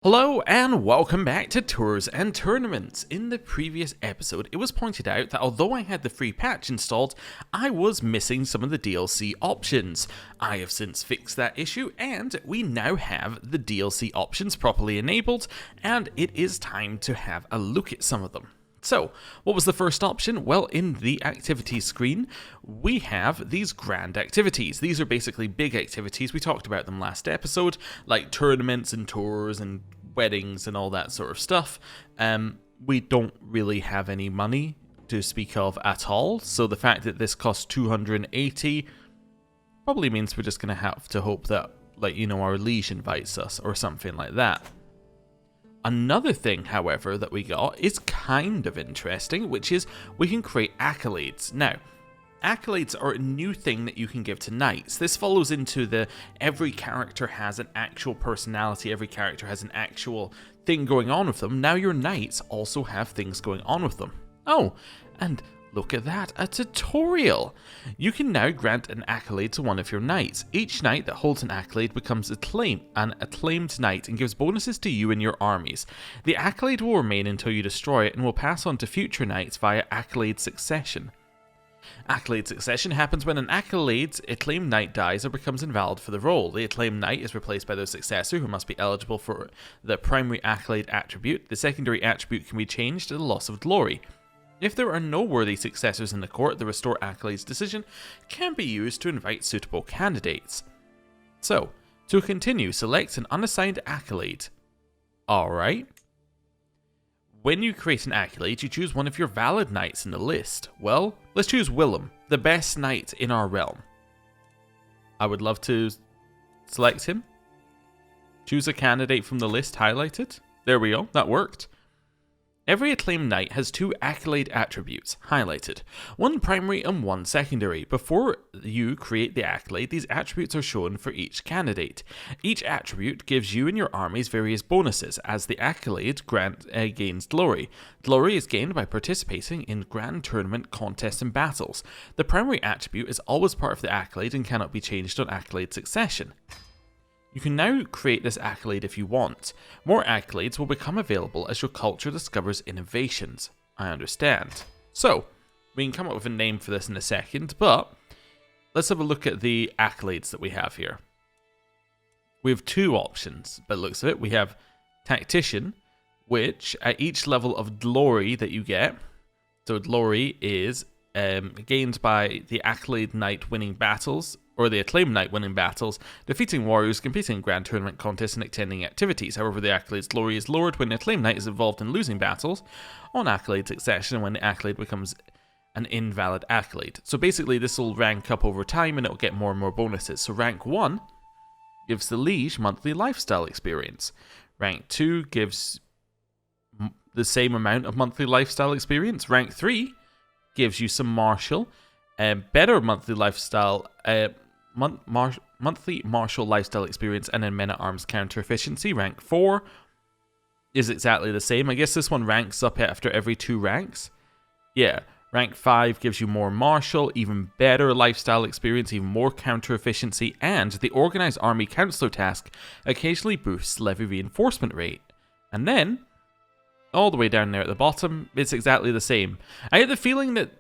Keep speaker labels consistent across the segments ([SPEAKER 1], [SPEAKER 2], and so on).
[SPEAKER 1] Hello and welcome back to Tours and Tournaments. In the previous episode, it was pointed out that although I had the free patch installed, I was missing some of the DLC options. I have since fixed that issue and we now have the DLC options properly enabled, and it is time to have a look at some of them. So, what was the first option? Well, in the activities screen, we have these grand activities. These are basically big activities. We talked about them last episode, like tournaments and tours and weddings and all that sort of stuff. We don't really have any money to speak of at all, so the fact that this costs 280 probably means we're just going to have to hope that, our liege invites us or something like that. Another thing, however, that we got is kind of interesting, which is we can create accolades. Now, accolades are a new thing that you can give to knights. This follows into the every character has an actual personality, every character has an actual thing going on with them. Now your knights also have things going on with them. Oh, and look at that, a tutorial! You can now grant an accolade to one of your knights. Each knight that holds an accolade becomes an acclaimed knight and gives bonuses to you and your armies. The accolade will remain until you destroy it and will pass on to future knights via accolade succession. Accolade succession happens when an acclaimed knight dies or becomes invalid for the role. The acclaimed knight is replaced by their successor, who must be eligible for the primary accolade attribute. The secondary attribute can be changed to the loss of glory. If there are no worthy successors in the court, the Restore Accolades decision can be used to invite suitable candidates. So, to continue, select an unassigned accolade. Alright. When you create an accolade, you choose one of your valid knights in the list. Well, let's choose Willem, the best knight in our realm. I would love to select him. Choose a candidate from the list highlighted. There we go, that worked. Every acclaimed knight has two accolade attributes, highlighted, one primary and one secondary. Before you create the accolade, these attributes are shown for each candidate. Each attribute gives you and your armies various bonuses, as the accolade gains glory. Glory is gained by participating in grand tournament contests and battles. The primary attribute is always part of the accolade and cannot be changed on accolade succession. You can now create this accolade if you want. More accolades will become available as your culture discovers innovations. I understand. So, we can come up with a name for this in a second, but let's have a look at the accolades that we have here. We have two options, by the looks of it. We have Tactician, which at each level of glory that you get, so glory is gained by the accolade knight winning battles, or the acclaimed knight winning battles, defeating warriors, competing in grand tournament contests, and attending activities. However, the accolade's glory is lowered when the acclaimed knight is involved in losing battles on accolade succession, and when the accolade becomes an invalid accolade. So basically, this will rank up over time, and it'll get more and more bonuses. So rank 1 gives the liege monthly lifestyle experience. Rank 2 gives the same amount of monthly lifestyle experience. Rank 3 gives you some martial, better monthly lifestyle, monthly martial lifestyle experience, and then men-at-arms counter efficiency. Rank 4 is exactly the same. I guess this one ranks up after every 2 ranks. Yeah, rank 5 gives you more martial, even better lifestyle experience, even more counter efficiency, and the organized army counselor task occasionally boosts levy reinforcement rate. And then, all the way down there at the bottom, it's exactly the same. I get the feeling that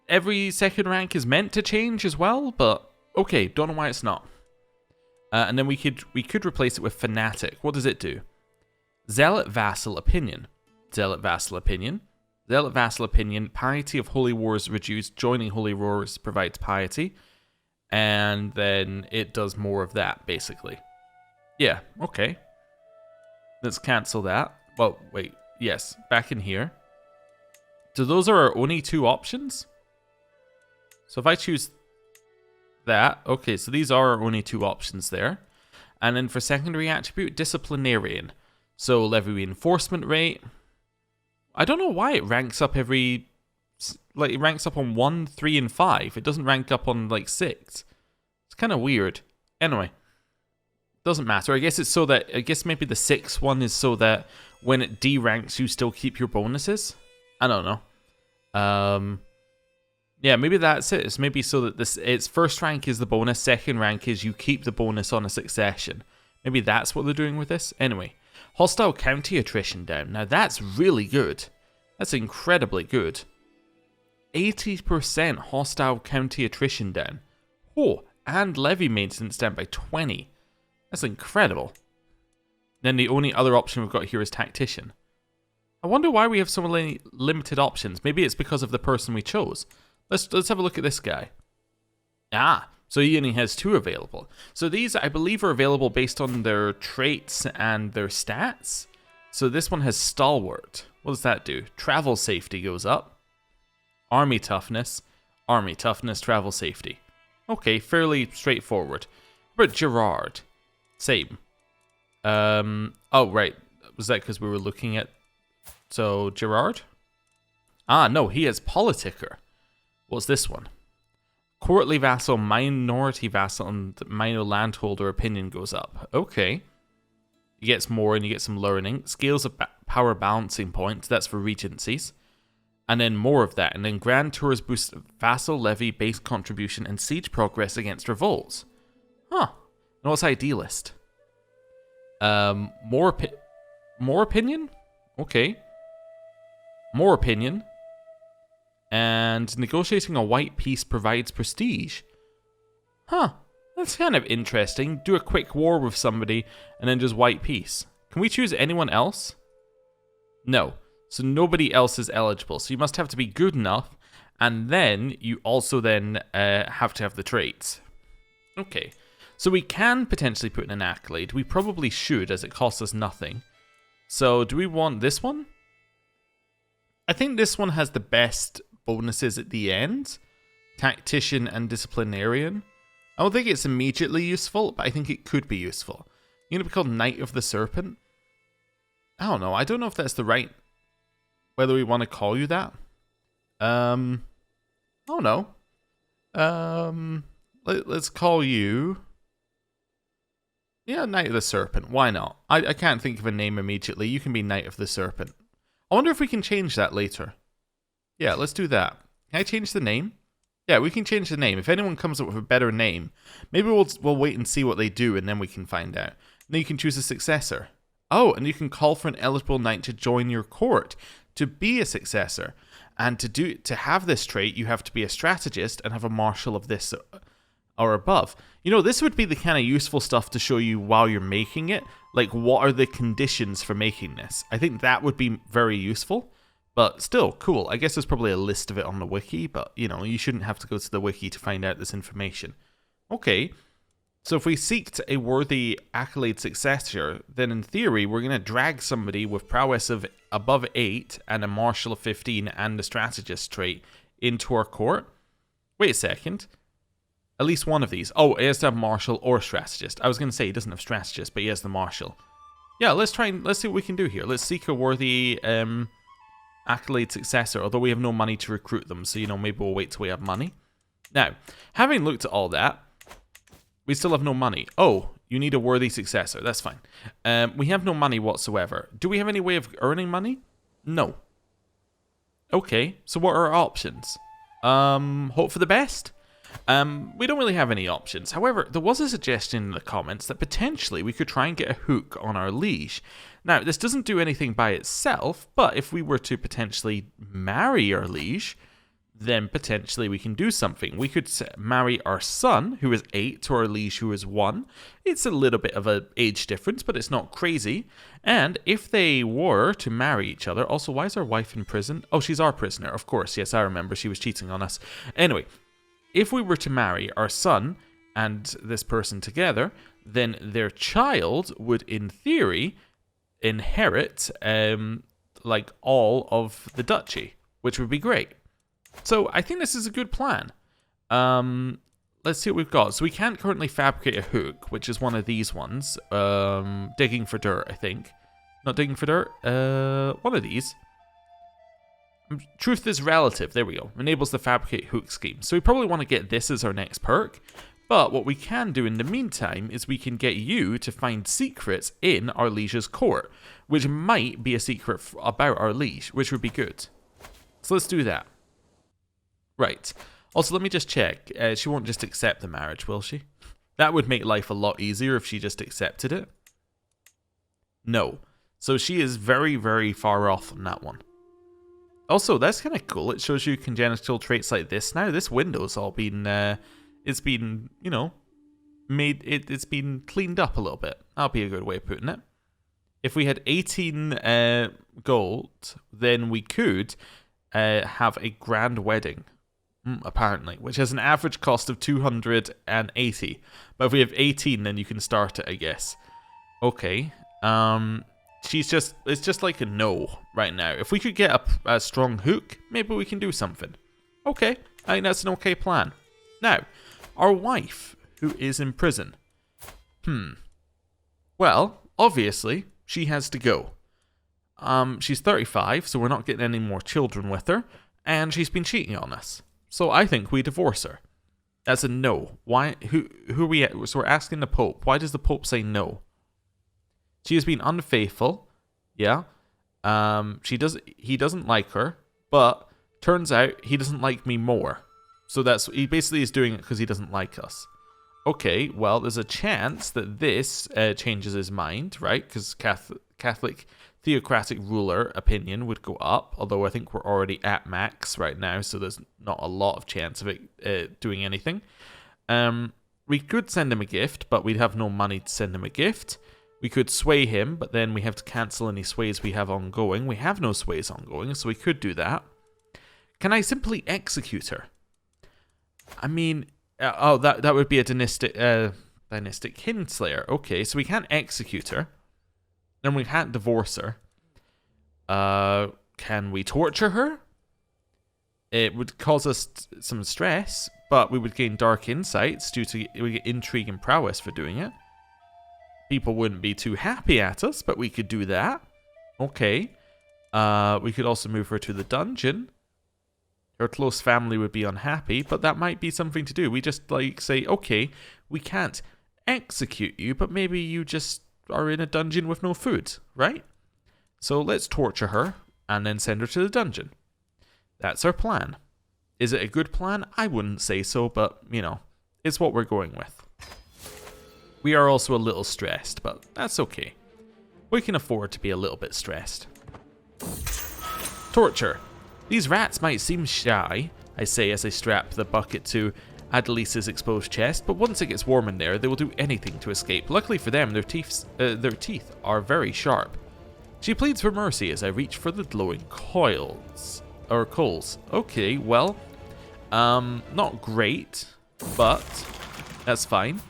[SPEAKER 1] every second rank is meant to change as well, but okay, don't know why it's not. And then we could replace it with Fanatic. What does it do? Zealot Vassal Opinion. Zealot Vassal Opinion. Zealot Vassal Opinion. Piety of Holy Wars reduced. Joining Holy Wars provides piety. And then it does more of that, basically. Yeah, okay. Let's cancel that. Well, wait. Yes, back in here. So those are our only 2 options? So if I choose that, okay, so these are our only 2 options there. And then for secondary attribute, disciplinarian. So levy reinforcement rate. I don't know why it ranks up it ranks up on 1, 3, and 5. It doesn't rank up on 6. It's kind of weird. Anyway, doesn't matter. I guess maybe the 6th one is so that when it deranks, you still keep your bonuses. I don't know. Yeah, maybe that's it. It's maybe so that its first rank is the bonus, second rank is you keep the bonus on a succession. Maybe that's what they're doing with this. Anyway, Hostile county attrition down. Now that's really good. That's incredibly good. 80% hostile county attrition down. Oh, and levy maintenance down by 20. That's incredible. Then the only other option we've got here is tactician. I wonder why we have so many limited options. Maybe it's because of the person we chose. Let's have a look at this guy. Ah, so he only has 2 available. So these, I believe, are available based on their traits and their stats. So this one has stalwart. What does that do? Travel safety goes up. Army toughness, travel safety. Okay, fairly straightforward. But Gerard, same. Oh, right. Was that because we were looking at... So, Gerard? Ah, no, he has Politiker. What's this one? Courtly vassal, minority vassal, and minor landholder opinion goes up. Okay. He gets more and you get some learning. Scales of power balancing points. That's for regencies. And then more of that. And then Grand Tours boost vassal levy, base contribution, and siege progress against revolts. Huh. And what's idealist? More opinion? Okay. More opinion. And negotiating a white peace provides prestige. Huh. That's kind of interesting. Do a quick war with somebody and then just white peace. Can we choose anyone else? No. So nobody else is eligible. So you must have to be good enough. And then you also then have to have the traits. Okay. So we can potentially put in an accolade. We probably should, as it costs us nothing. So do we want this one? I think this one has the best bonuses at the end. Tactician and disciplinarian. I don't think it's immediately useful, but I think it could be useful. You're going to be called Knight of the Serpent? I don't know. I don't know if that's the right... Whether we want to call you that. I don't know. Let's call you... Yeah, Knight of the Serpent. Why not? I can't think of a name immediately. You can be Knight of the Serpent. I wonder if we can change that later. Yeah, let's do that. Can I change the name? Yeah, we can change the name. If anyone comes up with a better name, maybe we'll wait and see what they do, and then we can find out. And then you can choose a successor. Oh, and you can call for an eligible knight to join your court to be a successor. And to have this trait, you have to be a strategist and have a marshal of this or above. You know, this would be the kind of useful stuff to show you while you're making it. Like, what are the conditions for making this? I think that would be very useful. But still, cool. I guess there's probably a list of it on the wiki, but, you know, you shouldn't have to go to the wiki to find out this information. Okay, so if we seek a worthy accolade successor, then in theory, we're going to drag somebody with prowess of above 8 and a martial of 15 and a strategist trait into our court. Wait a second. At least one of these. Oh, he has to have martial or strategist. I was going to say he doesn't have strategist, but he has the martial. Yeah, let's see what we can do here. Let's seek a worthy... accolade successor, although we have no money to recruit them, so, you know, maybe we'll wait till we have money. Now, having looked at all that, we still have no money. Oh, you need a worthy successor. That's fine. We have no money whatsoever. Do we have any way of earning money? No. Okay, so what are our options? Hope for the best? We don't really have any options. However, there was a suggestion in the comments that potentially we could try and get a hook on our liege. Now, this doesn't do anything by itself, but if we were to potentially marry our liege, then potentially we can do something. We could marry our son, who is 8, to our liege, who is 1. It's a little bit of an age difference, but it's not crazy. And if they were to marry each other... Also, why is our wife in prison? Oh, she's our prisoner, of course. Yes, I remember. She was cheating on us. Anyway, if we were to marry our son and this person together, then their child would, in theory... inherit like all of the duchy, which would be great. So I think this is a good plan. Let's see what we've got. So we can't currently fabricate a hook, which is one of these ones. Digging for dirt, I think. Not digging for dirt. One of these. Truth is relative. There we go. Enables the fabricate hook scheme. So we probably want to get this as our next perk. But what we can do in the meantime is we can get you to find secrets in our liege's court, which might be a secret about our liege, which would be good. So let's do that. Right. Also, let me just check. She won't just accept the marriage, will she? That would make life a lot easier if she just accepted it. No. So she is very, very far off on that one. Also, that's kind of cool. It shows you congenital traits like this now. This window's all been, it's been, you know, it's been cleaned up a little bit. That'll be a good way of putting it. If we had 18 gold, then we could have a grand wedding, apparently, which has an average cost of 280. But if we have 18, then you can start it, I guess. Okay. It's just like a no right now. If we could get a strong hook, maybe we can do something. Okay, I think that's an okay plan. Now, our wife, who is in prison. Well, obviously, she has to go. She's 35, so we're not getting any more children with her, and she's been cheating on us. So I think we divorce her. That's a no. Why? Who are we at? So we're asking the Pope. Why does the Pope say no? She has been unfaithful. Yeah. He doesn't like her, but turns out he doesn't like me more. So he basically is doing it because he doesn't like us. Okay, well, there's a chance that this changes his mind, right? Because Catholic theocratic ruler opinion would go up, although I think we're already at max right now, so there's not a lot of chance of it doing anything. We could send him a gift, but we'd have no money to send him a gift. We could sway him, but then we have to cancel any sways we have ongoing. We have no sways ongoing, so we could do that. Can I simply execute her? I mean, that would be a dynastic kinslayer. Okay, so we can't execute her, and we can't divorce her. Can we torture her? It would cause us some stress, but we would gain dark insights due to we get intrigue and prowess for doing it. People wouldn't be too happy at us, but we could do that. Okay. We could also move her to the dungeon. Her close family would be unhappy, but that might be something to do. We just say, okay, we can't execute you, but maybe you just are in a dungeon with no food, right? So let's torture her and then send her to the dungeon. That's our plan. Is it a good plan? I wouldn't say so, but, you know, it's what we're going with. We are also a little stressed, but that's okay. We can afford to be a little bit stressed. Torture. These rats might seem shy, I say as I strap the bucket to Adelisa's exposed chest, but once it gets warm in there, they will do anything to escape. Luckily for them, their teeth are very sharp. She pleads for mercy as I reach for the glowing coals. Okay, well, not great, but that's fine.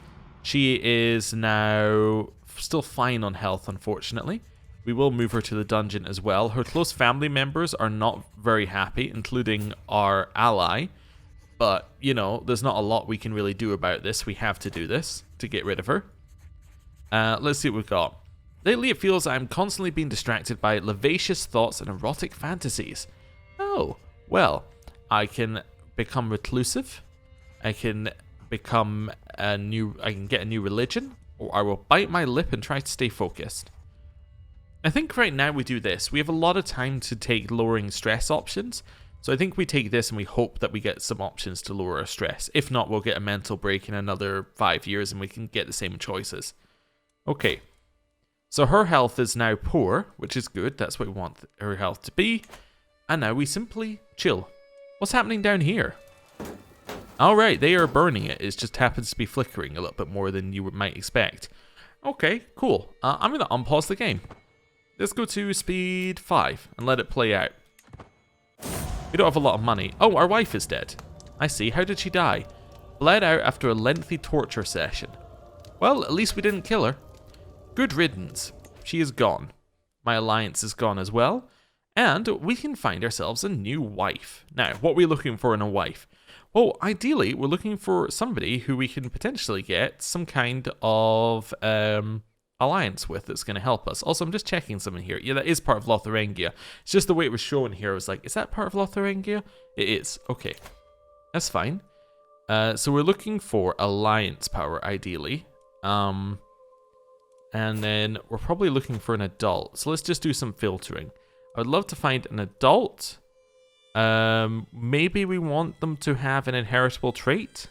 [SPEAKER 1] She is now still fine on health, unfortunately. We will move her to the dungeon as well. Her close family members are not very happy, including our ally. But, you know, there's not a lot we can really do about this. We have to do this to get rid of her. Let's see what we've got. Lately, it feels I'm constantly being distracted by lascivious thoughts and erotic fantasies. Oh, well, I can become reclusive. I can become I can get a new religion, or I will bite my lip and try to stay focused. I think right now we do this. We have a lot of time to take lowering stress options, so I think we take this and we hope that we get some options to lower our stress. If not, we'll get a mental break in another 5 years and we can get the same choices. Okay, so her health is now poor, which is good. That's what we want her health to be. And now we simply chill. What's happening down here? Alright, they are burning it. It just happens to be flickering a little bit more than you might expect. Okay, cool. I'm going to unpause the game. Let's go to speed 5 and let it play out. We don't have a lot of money. Oh, our wife is dead. I see. How did she die? Bled out after a lengthy torture session. Well, at least we didn't kill her. Good riddance. She is gone. My alliance is gone as well. And we can find ourselves a new wife. Now, what are we looking for in a wife? Well, ideally, we're looking for somebody who we can potentially get some kind of alliance with that's going to help us. Also, I'm just checking something here. Yeah, that is part of Lotharingia. It's just the way it was shown here. I was like, is that part of Lotharingia? It is. Okay. That's fine. So we're looking for alliance power, ideally. And then we're probably looking for an adult. So let's just do some filtering. I would love to find an adult. Maybe we want them to have an inheritable trait.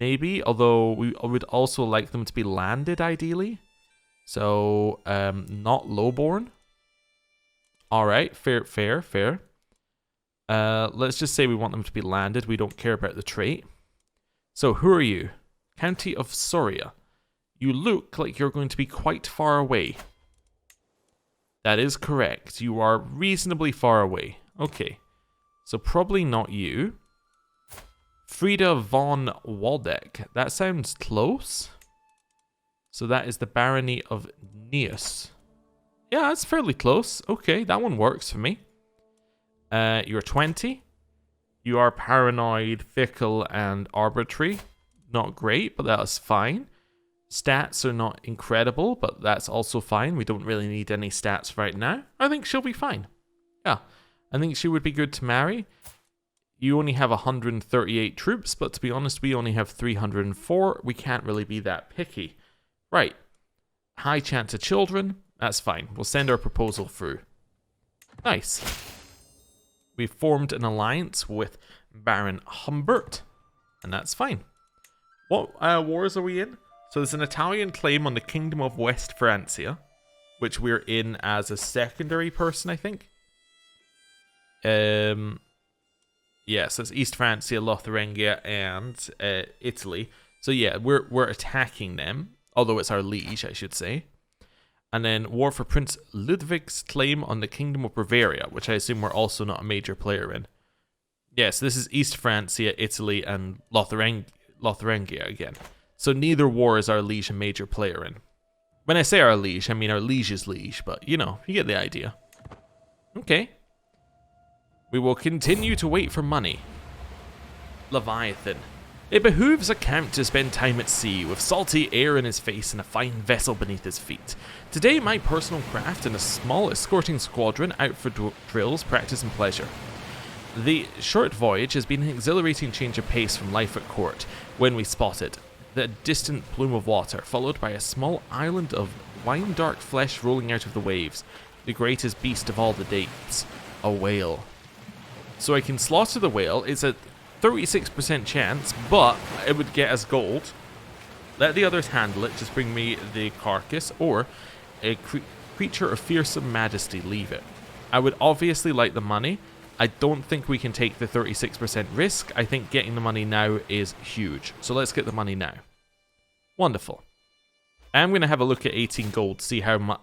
[SPEAKER 1] Maybe, although we would also like them to be landed, ideally. So, not lowborn. Alright, fair. Let's just say we want them to be landed. We don't care about the trait. So, who are you? County of Soria. You look like you're going to be quite far away. That is correct. You are reasonably far away. Okay. So, probably not you. Frida von Waldeck. That sounds close. So, that is the Barony of Neus. Yeah, that's fairly close. Okay, that one works for me. You're 20. You are paranoid, fickle, and arbitrary. Not great, but that's fine. Stats are not incredible, but that's also fine. We don't really need any stats right now. I think she'll be fine. Yeah, I think she would be good to marry. You only have 138 troops, but to be honest, we only have 304. We can't really be that picky. Right. High chance of children. That's fine. We'll send our proposal through. Nice. We've formed an alliance with Baron Humbert, and that's fine. What wars are we in? So there's an Italian claim on the Kingdom of West Francia, which we're in as a secondary person, I think. Yes, it's East Francia, Lotharingia, and Italy. So yeah, we're attacking them, although it's our liege, I should say. And then war for Prince Ludwig's claim on the Kingdom of Bavaria, which I assume we're also not a major player in. Yes, this is East Francia, Italy, and Lotharingia again. So neither war is our liege a major player in. When I say our liege, I mean our liege's liege, but you know, you get the idea. Okay. We will continue to wait for money. Leviathan. It behooves a count to spend time at sea, with salty air in his face and a fine vessel beneath his feet. Today, my personal craft and a small escorting squadron out for drills, practice, and pleasure. The short voyage has been an exhilarating change of pace from life at court, when we spotted the distant plume of water, followed by a small island of wine-dark flesh rolling out of the waves, the greatest beast of all the deeps, a whale. So I can slaughter the whale. It's a 36% chance, but it would get us gold. Let the others handle it, just bring me the carcass, or a creature of fearsome majesty, leave it. I would obviously like the money. I don't think we can take the 36% risk. I think getting the money now is huge. So let's get the money now. Wonderful. I'm going to have a look at 18 gold, see how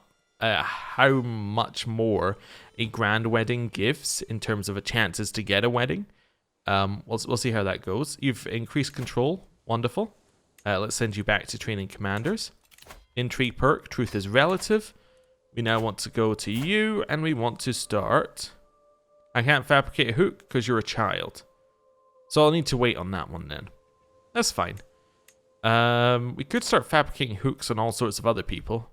[SPEAKER 1] much more a grand wedding gives in terms of a chances to get a wedding. We'll see how that goes. You've increased control. Wonderful. Let's send you back to training commanders. Intrigue perk. Truth is relative. We now want to go to you, and we want to start... I can't fabricate a hook because you're a child. So I'll need to wait on that one then. That's fine. We could start fabricating hooks on all sorts of other people.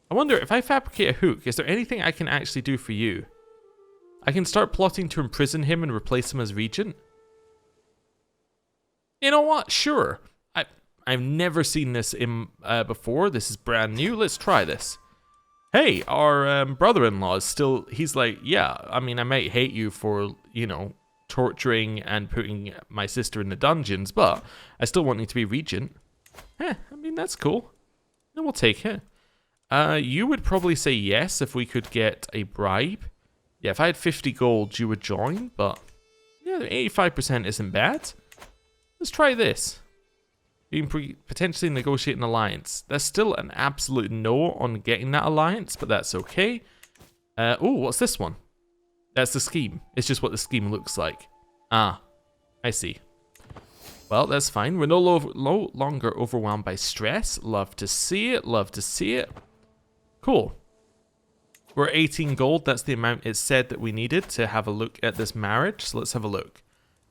[SPEAKER 1] I wonder, if I fabricate a hook, is there anything I can actually do for you? I can start plotting to imprison him and replace him as regent. You know what? Sure. I've never seen this before. This is brand new. Let's try this. Hey, our brother-in-law is still... He's like, yeah, I mean, I might hate you for, you know, torturing and putting my sister in the dungeons, but I still want you to be regent. I mean, that's cool. Then we'll take it. You would probably say yes if we could get a bribe. Yeah, if I had 50 gold, you would join, but yeah, 85% isn't bad. Let's try this. You can potentially negotiate an alliance. That's still an absolute no on getting that alliance, but that's okay. Oh, what's this one? That's the scheme. It's just what the scheme looks like. Ah, I see. Well, that's fine. We're no longer overwhelmed by stress. Love to see it. Love to see it. Cool. We're 18 gold. That's the amount it said that we needed to have a look at this marriage. So let's have a look.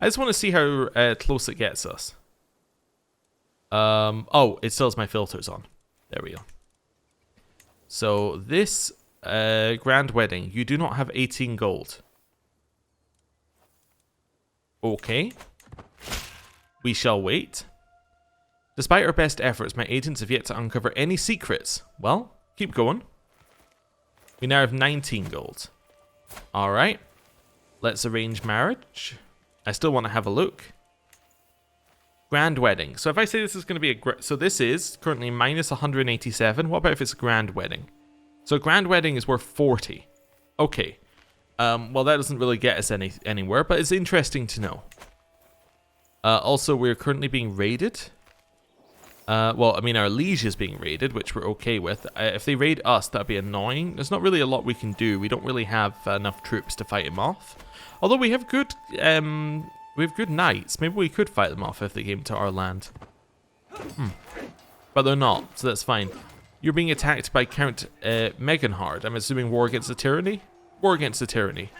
[SPEAKER 1] I just want to see how close it gets us. Oh, it still has my filters on. There we go. So this grand wedding, you do not have 18 gold. Okay. We shall wait. Despite our best efforts, my agents have yet to uncover any secrets. Well, keep going. We now have 19 gold. Alright. Let's arrange marriage. I still want to have a look. Grand wedding. So if I say this is going to be so this is currently minus 187. What about if it's a grand wedding? So a grand wedding is worth 40. Okay. Well, that doesn't really get us anywhere, but it's interesting to know. Also, we're currently being raided. Well, I mean, our liege is being raided, which we're okay with. If they raid us, that'd be annoying. There's not really a lot we can do. We don't really have enough troops to fight him off. Although we have good knights. Maybe we could fight them off if they came to our land. But they're not, so that's fine. You're being attacked by Count Meganhard. I'm assuming war against the tyranny? War against the tyranny.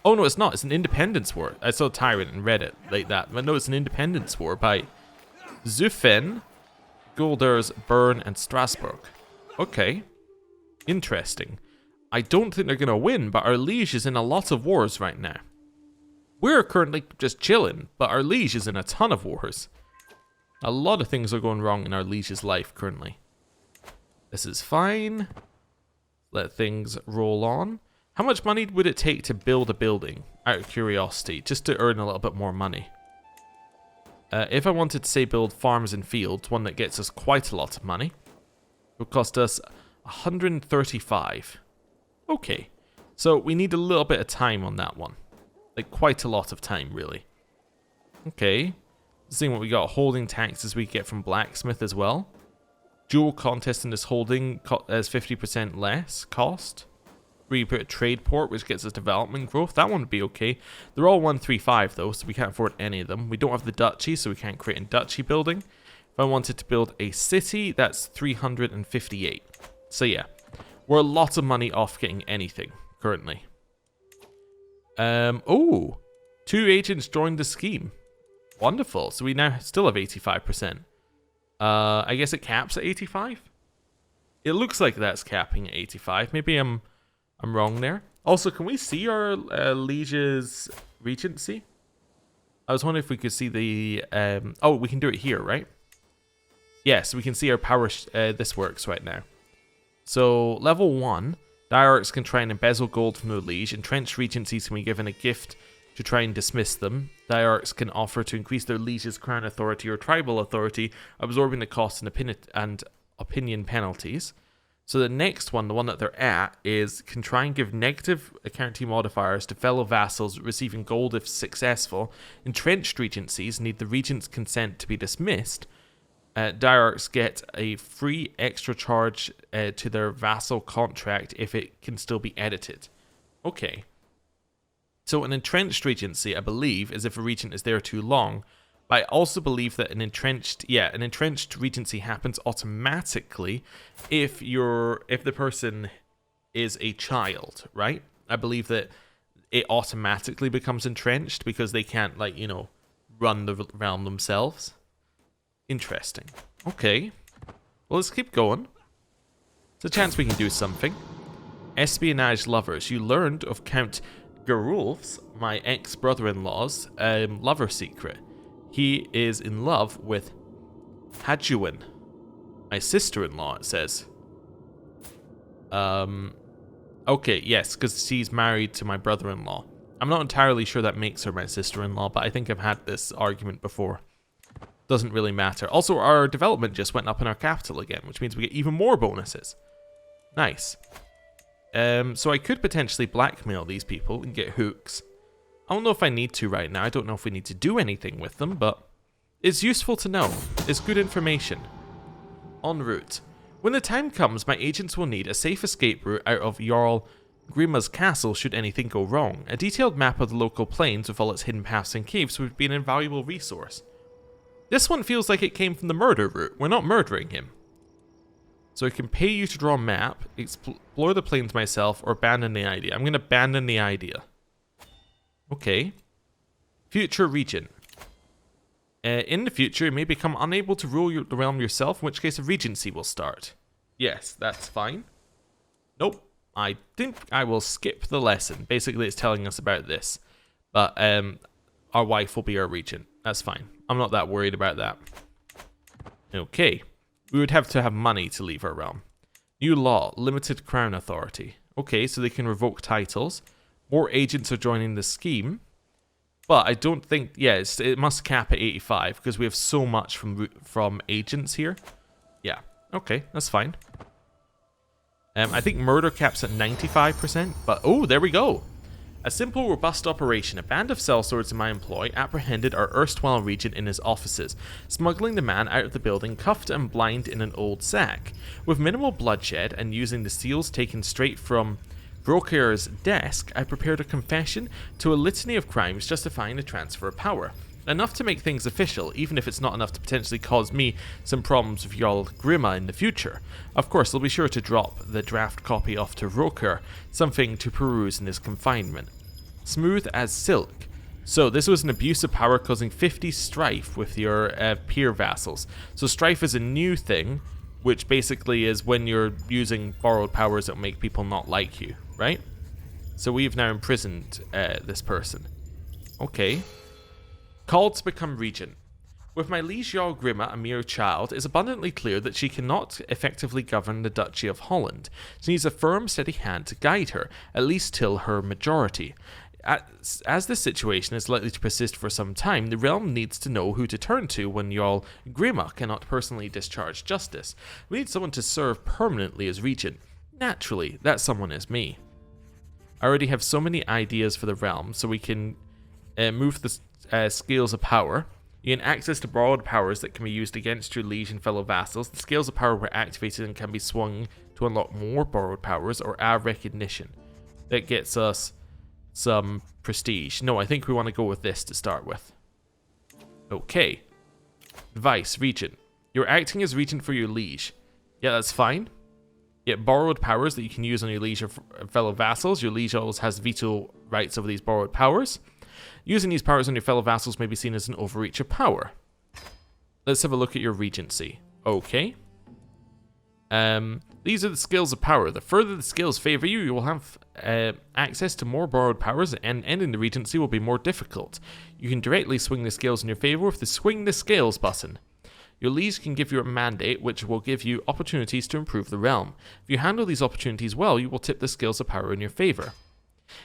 [SPEAKER 1] Oh, no, it's not. It's an independence war. I saw Tyrant and read it like that. But no, it's an independence war by Zufen, Guelders, Bern, and Strasbourg. Okay. Interesting. I don't think they're going to win, but our liege is in a lot of wars right now. We're currently just chilling, but our liege is in a ton of wars. A lot of things are going wrong in our liege's life currently. This is fine. Let things roll on. How much money would it take to build a building, out of curiosity, just to earn a little bit more money? If I wanted to, say, build farms and fields, one that gets us quite a lot of money, it would cost us 135. Okay, so we need a little bit of time on that one. Like, quite a lot of time, really. Okay, seeing what we got. Holding taxes we get from blacksmith as well. Dual contest in this holding as 50% less cost. We put a trade port, which gets us development growth. That one would be okay. They're all 135 though, so we can't afford any of them. We don't have the duchy, so we can't create a duchy building. If I wanted to build a city, that's 358. So yeah, we're a lot of money off getting anything currently. Oh, 2 agents joined the scheme. Wonderful. So we now still have 85%. I guess it caps at 85? It looks like that's capping at 85. Maybe I'm wrong there. Also, can we see our liege's regency? I was wondering if we could see the... oh, we can do it here, right? Yes, we can see our power... this works right now. So, level 1, diarchs can try and embezzle gold from the liege. Entrenched regencies can be given a gift to try and dismiss them. Diarchs can offer to increase their liege's crown authority or tribal authority, absorbing the costs and opinion penalties. So the next one, the one that they're at, is can try and give negative county modifiers to fellow vassals receiving gold if successful. Entrenched regencies need the regent's consent to be dismissed. Diarchs get a free extra charge to their vassal contract if it can still be edited. Okay. So an entrenched regency, I believe, is if a regent is there too long. But I also believe that an entrenched regency happens automatically if the person is a child, right? I believe that it automatically becomes entrenched because they can't, like, you know, run the realm themselves. Interesting. Okay. Well, let's keep going. There's a chance we can do something. Espionage lovers. You learned of Count Gerulf's, my ex-brother-in-law's, lover secret. He is in love with Hadjuin, my sister-in-law, it says. Okay, yes, because she's married to my brother-in-law. I'm not entirely sure that makes her my sister-in-law, but I think I've had this argument before. Doesn't really matter. Also, our development just went up in our capital again, which means we get even more bonuses. Nice. So I could potentially blackmail these people and get hooks. I don't know if I need to right now. I don't know if we need to do anything with them, but it's useful to know. It's good information. En route. When the time comes, my agents will need a safe escape route out of Jarl Grima's castle should anything go wrong. A detailed map of the local plains with all its hidden paths and caves would be an invaluable resource. This one feels like it came from the murder route. We're not murdering him. So I can pay you to draw a map, explore the plains myself, or abandon the idea. I'm going to abandon the idea. Okay. Future regent. In the future, you may become unable to rule the realm yourself, in which case a regency will start. Yes, that's fine. Nope. I think I will skip the lesson. Basically, it's telling us about this. But our wife will be our regent. That's fine. I'm not that worried about that. Okay. We would have to have money to leave our realm. New law. Limited crown authority. Okay, so they can revoke titles. More agents are joining the scheme. But I don't think, yeah, it must cap at 85 because we have so much from agents here. Yeah, okay, that's fine. I think murder caps at 95%, but oh, there we go. A simple, robust operation. A band of sellswords in my employ apprehended our erstwhile regent in his offices, smuggling the man out of the building cuffed and blind in an old sack. With minimal bloodshed and using the seals taken straight from Broker's desk, I prepared a confession to a litany of crimes justifying the transfer of power. Enough to make things official, even if it's not enough to potentially cause me some problems with Jarl Grima in the future. Of course, I'll be sure to drop the draft copy off to Roker, something to peruse in his confinement. Smooth as silk. So this was an abuse of power causing 50 strife with your peer vassals. So strife is a new thing, which basically is when you're using borrowed powers that make people not like you, right? So we've now imprisoned this person. Okay. Called to become regent. With my liege Jarl Grima, a mere child, it's abundantly clear that she cannot effectively govern the Duchy of Holland. She needs a firm, steady hand to guide her, at least till her majority. As this situation is likely to persist for some time, the realm needs to know who to turn to when Jarl Grima cannot personally discharge justice. We need someone to serve permanently as regent. Naturally, that someone is me. I already have so many ideas for the realm, so we can move the scales of power. You gain access to borrowed powers that can be used against your liege and fellow vassals. The scales of power were activated and can be swung to unlock more borrowed powers or add recognition. That gets us some prestige. No, I think we want to go with this to start with. Okay. Advice, regent. You're acting as regent for your liege. Yeah, that's fine. Get borrowed powers that you can use on your liege or fellow vassals. Your liege always has veto rights over these borrowed powers. Using these powers on your fellow vassals may be seen as an overreach of power. Let's have a look at your regency. Okay. These are the skills of power. The further the skills favor you, you will have access to more borrowed powers, and ending the regency will be more difficult. You can directly swing the scales in your favor with the Swing the Scales button. Your liege can give you a mandate, which will give you opportunities to improve the realm. If you handle these opportunities well, you will tip the scales of power in your favor.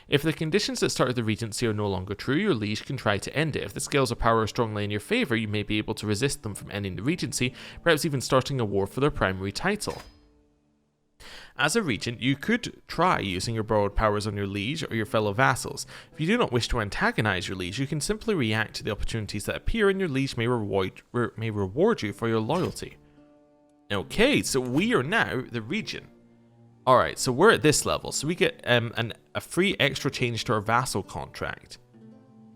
[SPEAKER 1] If the conditions that started the regency are no longer true, your liege can try to end it. If the scales of power are strongly in your favor, you may be able to resist them from ending the regency, perhaps even starting a war for their primary title. As a regent, you could try using your borrowed powers on your liege or your fellow vassals. If you do not wish to antagonize your liege, you can simply react to the opportunities that appear, and your liege may reward you for your loyalty. Okay, so we are now the regent. Alright, so we're at this level, so we get a free extra change to our vassal contract.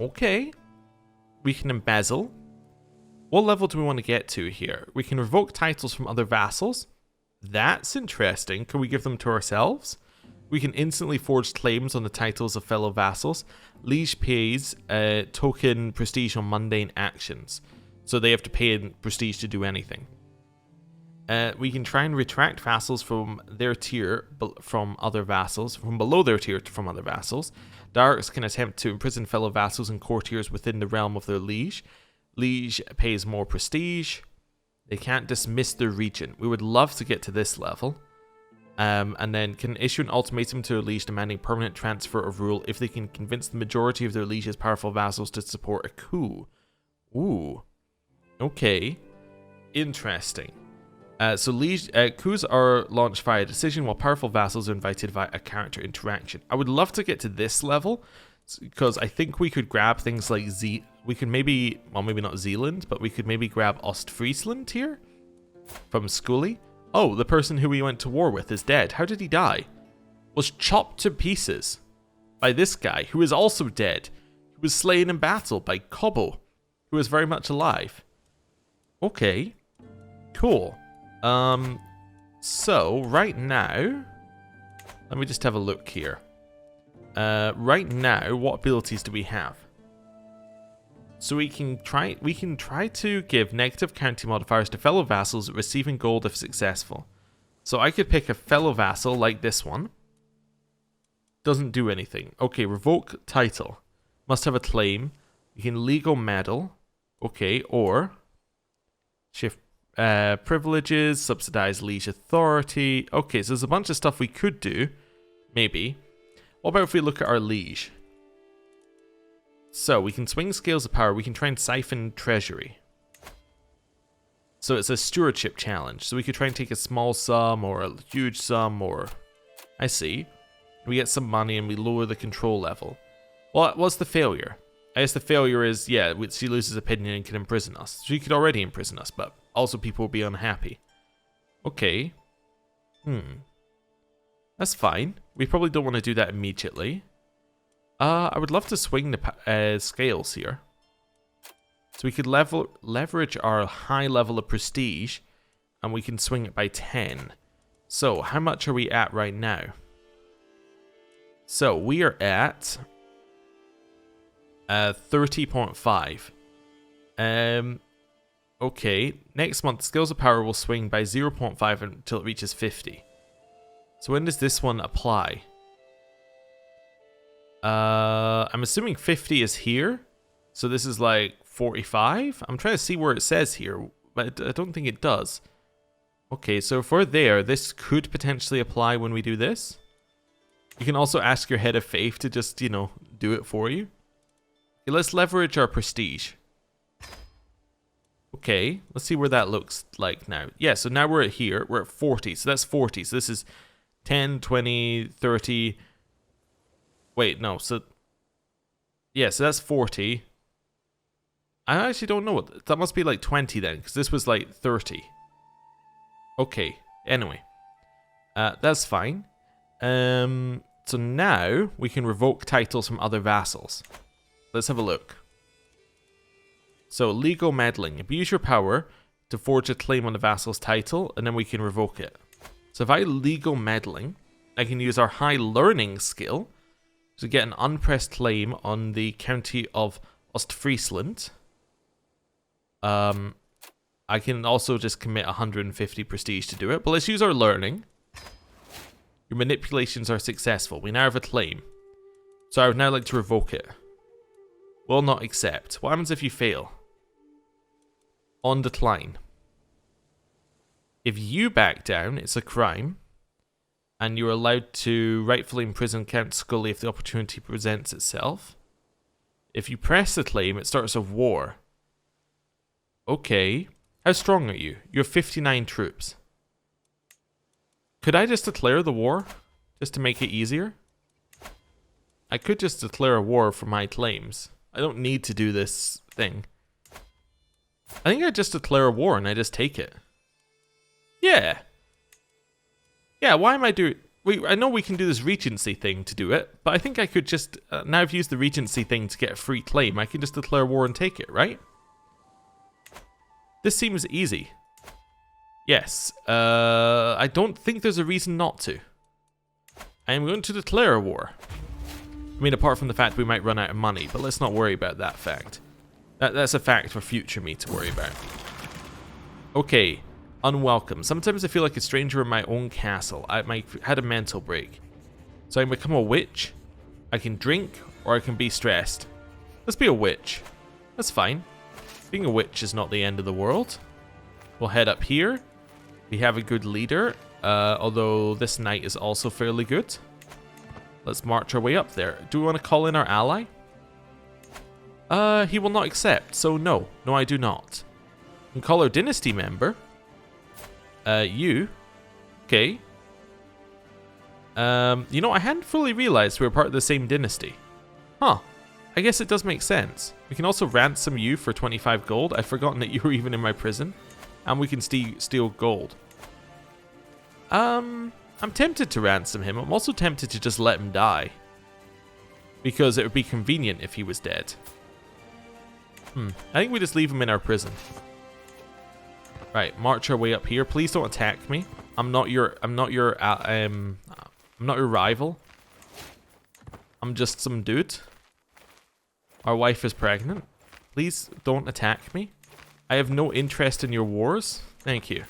[SPEAKER 1] Okay. We can embezzle. What level do we want to get to here? We can revoke titles from other vassals. That's interesting. Can we give them to ourselves? We can instantly forge claims on the titles of fellow vassals. Liege pays token prestige on mundane actions. So they have to pay in prestige to do anything. We can try and retract vassals from their tier from other vassals, from below their tier from other vassals. Dirks can attempt to imprison fellow vassals and courtiers within the realm of their liege. Liege pays more prestige. They can't dismiss their regent. We would love to get to this level. And then can issue an ultimatum to a liege demanding permanent transfer of rule if they can convince the majority of their liege's powerful vassals to support a coup. Ooh. Okay. Interesting. So liege coups are launched via decision, while powerful vassals are invited via a character interaction. I would love to get to this level, because I think we could grab things like we could maybe, well, maybe not Zealand, but we could maybe grab Ostfriesland here from Scully. Oh, the person who we went to war with is dead. How did he die? Was chopped to pieces by this guy, who is also dead. He was slain in battle by Cobbo, who is very much alive. Okay. Cool. So, right now, let me just have a look here. Right now, what abilities do we have? So we can try to give negative county modifiers to fellow vassals receiving gold if successful. So I could pick a fellow vassal like this one. Doesn't do anything. Okay, revoke title. Must have a claim. You can legal meddle. Okay, or shift privileges, subsidize liege authority. Okay, so there's a bunch of stuff we could do. Maybe. What about if we look at our liege? So we can swing scales of power. We can try and siphon treasury. So it's a stewardship challenge. So we could try and take a small sum or a huge sum or... I see. We get some money and we lower the control level. Well, what's the failure? I guess the failure is, yeah, she loses opinion and can imprison us. She could already imprison us, but also people will be unhappy. Okay. That's fine. We probably don't want to do that immediately. I would love to swing the scales here. So we could leverage our high level of prestige, and we can swing it by 10. So, how much are we at right now? So, we are at 30.5. Okay, next month, Skills of Power will swing by 0.5 until it reaches 50. So when does this one apply? I'm assuming 50 is here. So this is like 45? I'm trying to see where it says here, but I don't think it does. Okay, so if we're there, this could potentially apply when we do this. You can also ask your head of faith to just, you know, do it for you. Okay, let's leverage our prestige. Okay, let's see where that looks like now. Yeah, so now we're at here. We're at 40, so that's 40. So this is 10, 20, 30. Wait, no, so... Yeah, so that's 40. I actually don't know what... That must be like 20 then, because this was like 30. Okay, anyway. That's fine. So now we can revoke titles from other vassals. Let's have a look. So, legal meddling. Abuse your power to forge a claim on the vassal's title, and then we can revoke it. So if I legal meddling, I can use our high learning skill to get an unpressed claim on the county of Ostfriesland. I can also just commit 150 prestige to do it, but let's use our learning. Your manipulations are successful. We now have a claim. So I would now like to revoke it. Will not accept. What happens if you fail? On decline. If you back down, it's a crime. And you're allowed to rightfully imprison Count Scully if the opportunity presents itself. If you press the claim, it starts a war. Okay. How strong are you? You have 59 troops. Could I just declare the war? Just to make it easier? I could just declare a war for my claims. I don't need to do this thing. I think I just declare a war and I just take it. Yeah. Yeah, why am I doing... I know we can do this regency thing to do it, but I think I could just... now I've used the regency thing to get a free claim. I can just declare war and take it, right? This seems easy. Yes. I don't think there's a reason not to. I am going to declare a war. I mean, apart from the fact we might run out of money, but let's not worry about that fact. That's a fact for future me to worry about. Okay. Unwelcome. Sometimes I feel like a stranger in my own castle. I had a mental break. So I can become a witch, I can drink, or I can be stressed. Let's be a witch. That's fine. Being a witch is not the end of the world. We'll head up here. We have a good leader, although this knight is also fairly good. Let's march our way up there. Do we want to call in our ally? He will not accept, so no. No, I do not. We can call our dynasty member. You. Okay. You know, I hadn't fully realized we were part of the same dynasty. Huh. I guess it does make sense. We can also ransom you for 25 gold. I've forgotten that you were even in my prison. And we can steal gold. I'm tempted to ransom him. I'm also tempted to just let him die. Because it would be convenient if he was dead. I think we just leave him in our prison. Right, march our way up here. Please don't attack me. I'm not your rival. I'm just some dude. Our wife is pregnant. Please don't attack me. I have no interest in your wars. Thank you.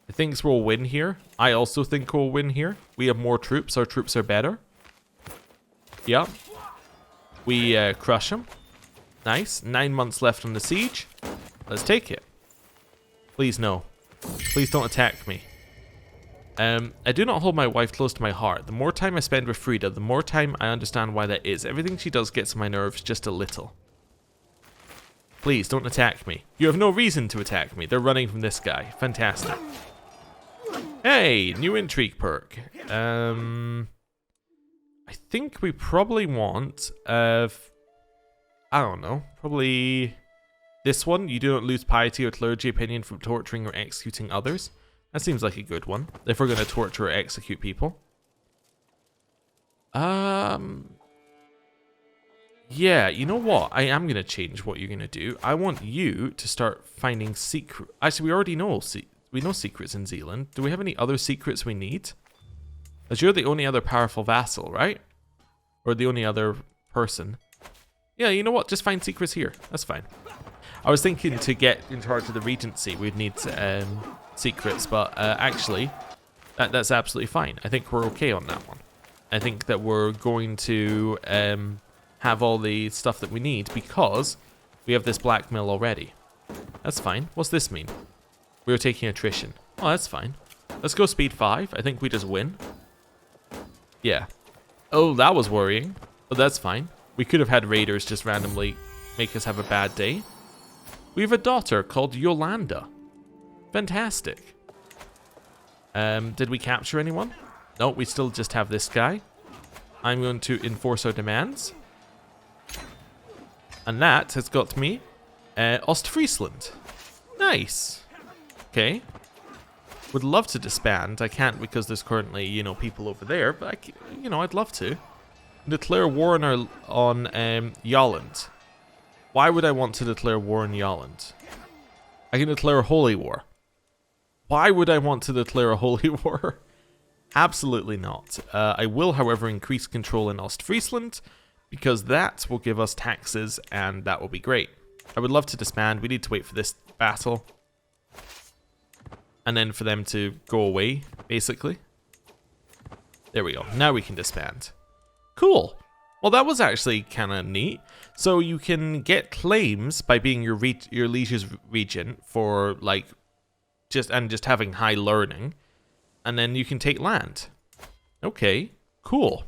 [SPEAKER 1] I think we'll win here. I also think we'll win here. We have more troops. Our troops are better. Yep. We crush them. Nice. 9 months left on the siege. Let's take it. Please no. Please don't attack me. I do not hold my wife close to my heart. The more time I spend with Frida, the more time I understand why that is. Everything she does gets on my nerves just a little. Please, don't attack me. You have no reason to attack me. They're running from this guy. Fantastic. Hey, new intrigue perk. I think we probably want, I don't know, probably this one. You do not lose piety or clergy opinion from torturing or executing others. That seems like a good one, if we're going to torture or execute people. Yeah, you know what? I am going to change what you're going to do. I want you to start finding secret. Actually, we already know we know secrets in Zealand. Do we have any other secrets we need? As you're the only other powerful vassal, right? Or the only other person. Yeah, you know what? Just find secrets here. That's fine. I was thinking to get in charge of the Regency, we'd need secrets, but actually, that's absolutely fine. I think we're okay on that one. I think that we're going to have all the stuff that we need because we have this blackmail already. That's fine. What's this mean? We're taking attrition. Oh, that's fine. Let's go speed 5. I think we just win. Yeah. Oh, that was worrying. But that's fine. We could have had raiders just randomly make us have a bad day. We have a daughter called Yolanda. Fantastic. Did we capture anyone? No, we still just have this guy. I'm going to enforce our demands. And that has got me Ostfriesland. Nice. Okay. Would love to disband. I can't because there's currently, you know, people over there. But, I'd love to. Declare war on Holland. Why would I want to declare war on Holland? I can declare a holy war. Why would I want to declare a holy war? Absolutely not. I will, however, increase control in Ostfriesland because that will give us taxes and that will be great. I would love to disband. We need to wait for this battle. And then for them to go away, basically. There we go. Now we can disband. Cool. Well, that was actually kind of neat. So you can get claims by being your liege's regent for like just having high learning, and then you can take land. Okay, cool.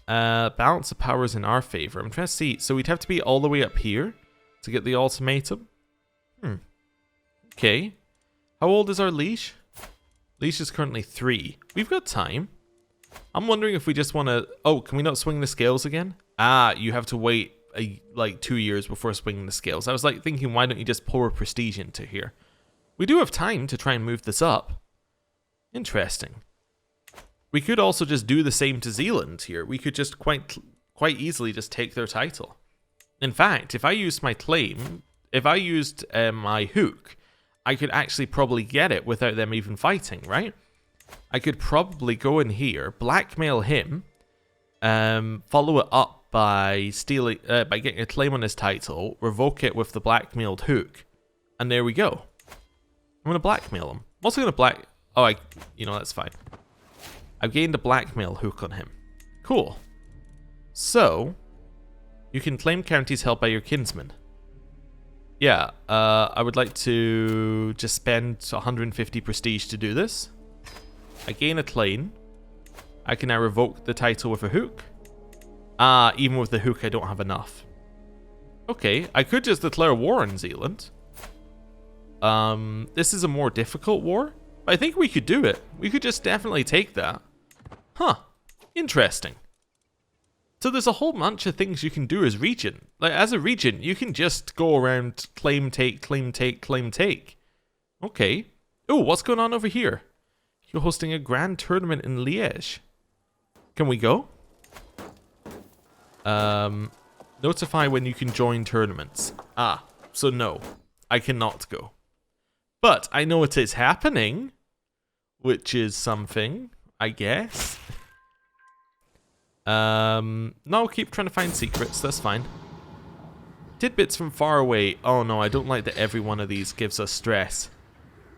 [SPEAKER 1] Balance of powers in our favor. I'm trying to see. So we'd have to be all the way up here to get the ultimatum. Okay. How old is our liege? Liege is currently 3. We've got time. I'm wondering if we just want to... Oh, can we not swing the scales again? Ah, you have to wait like 2 years before swinging the scales. I was like thinking, why don't you just pour prestige into here? We do have time to try and move this up. Interesting. We could also just do the same to Zealand here. We could just quite easily just take their title. In fact, if I used my claim, if I used my hook, I could actually probably get it without them even fighting, right? I could probably go in here, blackmail him, follow it up by stealing, by getting a claim on his title, revoke it with the blackmailed hook, and there we go. I'm gonna blackmail him. I'm also gonna that's fine. I've gained a blackmail hook on him. Cool. So, you can claim counties held by your kinsman. Yeah, I would like to just spend 150 prestige to do this. I gain a claim. I can now revoke the title with a hook. Even with the hook, I don't have enough. Okay, I could just declare war on Zealand. This is a more difficult war, but I think we could do it. We could just definitely take that. Huh, interesting. So there's a whole bunch of things you can do as regent. Like, as a regent, you can just go around claim, take, claim, take, claim, take. Okay. Oh, what's going on over here? You're hosting a grand tournament in Liège. Can we go? Notify when you can join tournaments. So no, I cannot go. But I know it is happening, which is something, I guess. No, keep trying to find secrets, that's fine. Tidbits from far away. Oh no, I don't like that every one of these gives us stress.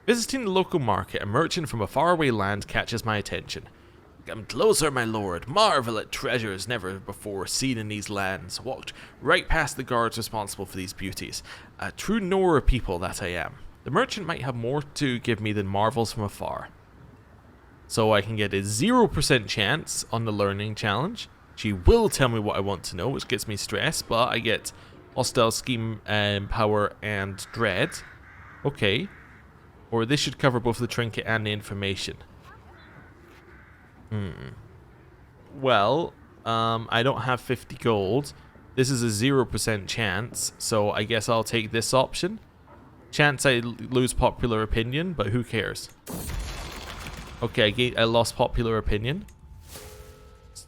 [SPEAKER 1] Visiting the local market, a merchant from a faraway land catches my attention. Come closer, my lord. Marvel at treasures never before seen in these lands. Walked right past the guards responsible for these beauties. A true knower of people that I am. The merchant might have more to give me than marvels from afar. So I can get a 0% chance on the learning challenge. She will tell me what I want to know, which gets me stressed, but I get hostile scheme, power, and dread. Okay. Or this should cover both the trinket and the information. Well, I don't have 50 gold. This is a 0% chance, so I guess I'll take this option. Chance I lose popular opinion, but who cares? Okay, I lost popular opinion.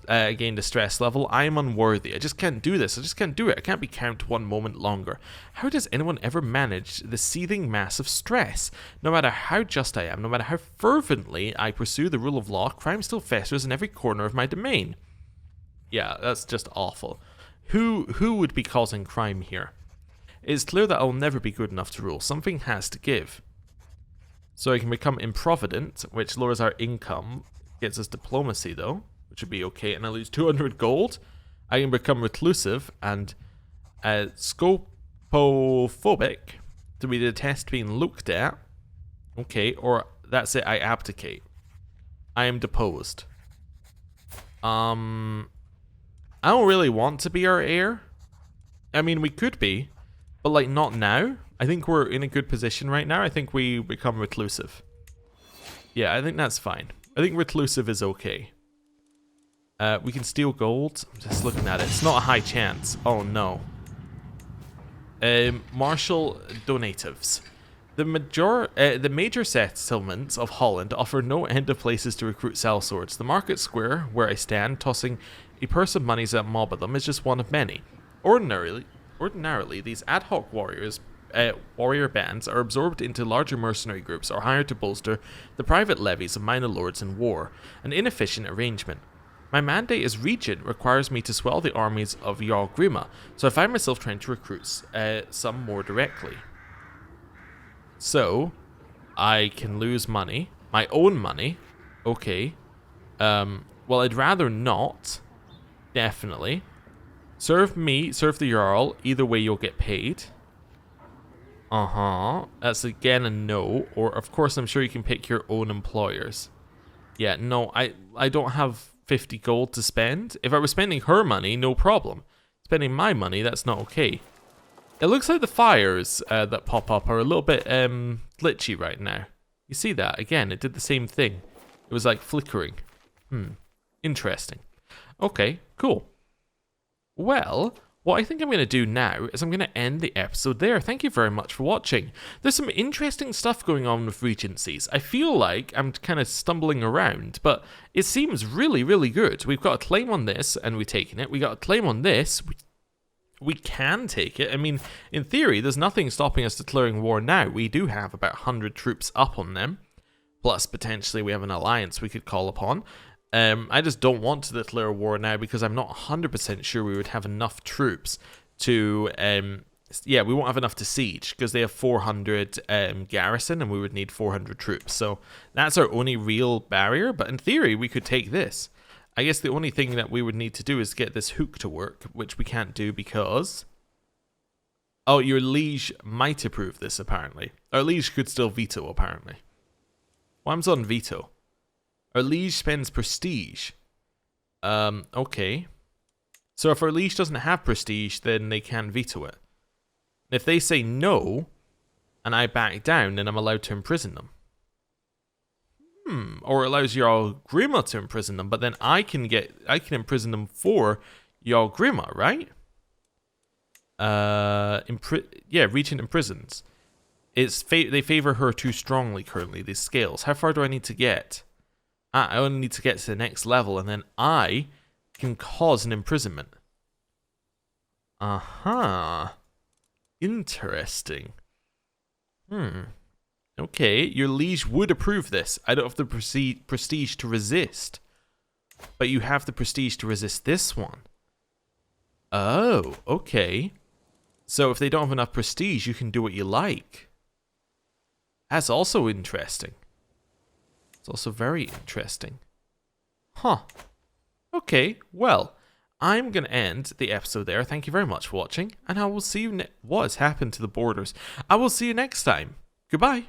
[SPEAKER 1] I gained a stress level. I am unworthy. I just can't do this. I just can't do it. I can't be count 1 moment longer. How does anyone ever manage the seething mass of stress? No matter how just I am, no matter how fervently I pursue the rule of law, crime still festers in every corner of my domain. Yeah, that's just awful. Who would be causing crime here? It's clear that I'll never be good enough to rule. Something has to give. So I can become improvident, which lowers our income. Gets us diplomacy, though, which would be okay. And I lose 200 gold. I can become reclusive and scopophobic, to be detest being looked at. Okay, or that's it, I abdicate. I am deposed. I don't really want to be our heir. I mean, we could be, but like not now. I think we're in a good position right now. I think we become reclusive. Yeah, I think that's fine. I think reclusive is okay. We can steal gold. I'm just looking at it. It's not a high chance. Oh no. Martial donatives. The major settlements of Holland offer no end of places to recruit sellswords. The market square, where I stand, tossing a purse of monies at a mob of them, is just one of many. Ordinarily, these ad hoc warrior bands are absorbed into larger mercenary groups or hired to bolster the private levies of minor lords in war, an inefficient arrangement. My mandate as Regent requires me to swell the armies of Jarl Grima, so I find myself trying to recruit some more directly. So, I can lose money, my own money, okay. Well, I'd rather not, definitely. Serve me, serve the Jarl, either way you'll get paid. That's again a no, or of course I'm sure you can pick your own employers. Yeah, no, I don't have 50 gold to spend. If I was spending her money, no problem. Spending my money, that's not okay. It looks like the fires that pop up are a little bit glitchy right now. You see that? Again, it did the same thing. It was like flickering. Interesting. Okay, cool. Well, what I think I'm going to do now is I'm going to end the episode there. Thank you very much for watching. There's some interesting stuff going on with regencies. I feel like I'm kind of stumbling around, but it seems really, really good. We've got a claim on this, and we've taken it. We got a claim on this. We can take it. I mean, in theory, there's nothing stopping us declaring war now. We do have about 100 troops up on them. Plus, potentially, we have an alliance we could call upon. I just don't want to declare war now because I'm not 100% sure we would have enough troops to... yeah, we won't have enough to siege because they have 400 garrison and we would need 400 troops. So that's our only real barrier. But in theory, we could take this. I guess the only thing that we would need to do is get this hook to work, which we can't do because... Oh, your liege might approve this, apparently. Our liege could still veto, apparently. Well, I'm on veto. Our liege spends prestige. Okay. So if our liege doesn't have prestige, then they can veto it. If they say no, and I back down, then I'm allowed to imprison them. Or it allows Jarl Grima to imprison them, but then I can imprison them for Jarl Grima, right? Yeah, Regent imprisons. They favor her too strongly currently, these scales. How far do I need to get? I only need to get to the next level, and then I can cause an imprisonment. Interesting. Okay, your liege would approve this. I don't have the prestige to resist. But you have the prestige to resist this one. Oh, okay. So if they don't have enough prestige, you can do what you like. That's also interesting. It's also very interesting. Huh. Okay, well, I'm going to end the episode there. Thank you very much for watching, and I will see you what has happened to the borders. I will see you next time. Goodbye.